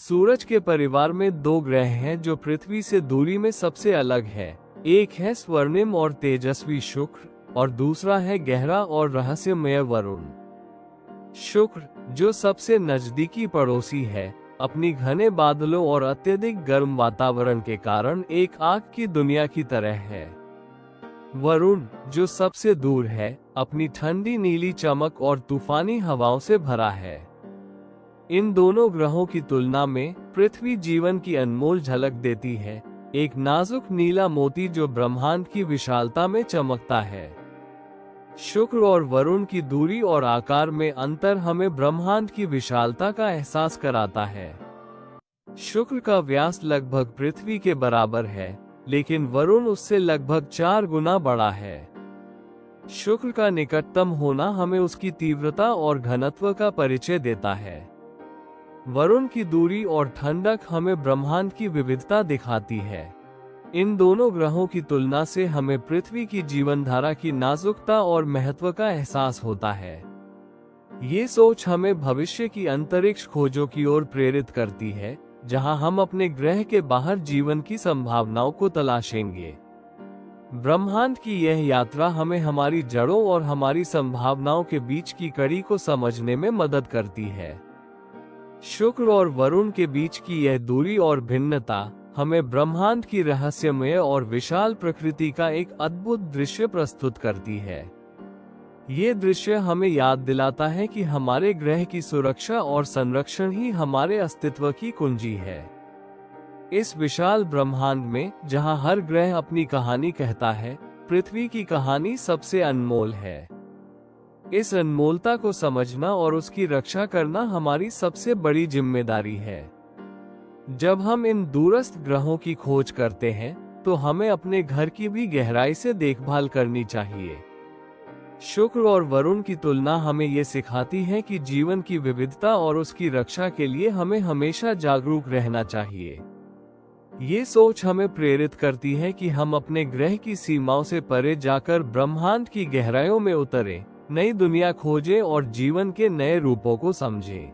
सूरज के परिवार में दो ग्रह हैं जो पृथ्वी से दूरी में सबसे अलग है। एक है स्वर्णिम और तेजस्वी शुक्र और दूसरा है गहरा और रहस्यमय वरुण। शुक्र, जो सबसे नजदीकी पड़ोसी है, अपनी घने बादलों और अत्यधिक गर्म वातावरण के कारण एक आग की दुनिया की तरह है। वरुण, जो सबसे दूर है, अपनी ठंडी नीली चमक और तूफानी हवाओं से भरा है। इन दोनों ग्रहों की तुलना में पृथ्वी जीवन की अनमोल झलक देती है, एक नाजुक नीला मोती जो ब्रह्मांड की विशालता में चमकता है। शुक्र और वरुण की दूरी और आकार में अंतर हमें ब्रह्मांड की विशालता का एहसास कराता है। शुक्र का व्यास लगभग पृथ्वी के बराबर है, लेकिन वरुण उससे लगभग 4 गुना बड़ा है। शुक्र का निकटतम होना हमें उसकी तीव्रता और घनत्व का परिचय देता है। वरुण की दूरी और ठंडक हमें ब्रह्मांड की विविधता दिखाती है। इन दोनों ग्रहों की तुलना से हमें पृथ्वी की जीवनधारा की नाजुकता और महत्व का एहसास होता है। ये सोच हमें भविष्य की अंतरिक्ष खोजों की ओर प्रेरित करती है, जहां हम अपने ग्रह के बाहर जीवन की संभावनाओं को तलाशेंगे। ब्रह्मांड की यह यात्रा हमें हमारी जड़ों और हमारी संभावनाओं के बीच की कड़ी को समझने में मदद करती है। शुक्र और वरुण के बीच की यह दूरी और भिन्नता हमें ब्रह्मांड की रहस्यमय और विशाल प्रकृति का एक अद्भुत दृश्य प्रस्तुत करती है। ये दृश्य हमें याद दिलाता है कि हमारे ग्रह की सुरक्षा और संरक्षण ही हमारे अस्तित्व की कुंजी है। इस विशाल ब्रह्मांड में, जहां हर ग्रह अपनी कहानी कहता है, पृथ्वी की कहानी सबसे अनमोल है। इस अनमोलता को समझना और उसकी रक्षा करना हमारी सबसे बड़ी जिम्मेदारी है। जब हम इन दूरस्थ ग्रहों की खोज करते हैं, तो हमें अपने घर की भी गहराई से देखभाल करनी चाहिए। शुक्र और वरुण की तुलना हमें ये सिखाती है कि जीवन की विविधता और उसकी रक्षा के लिए हमें हमेशा जागरूक रहना चाहिए। ये सोच हमें प्रेरित करती है कि हम अपने ग्रह की सीमाओं से परे जाकर ब्रह्मांड की गहराइयों में उतरें, नई दुनिया खोजें और जीवन के नए रूपों को समझें।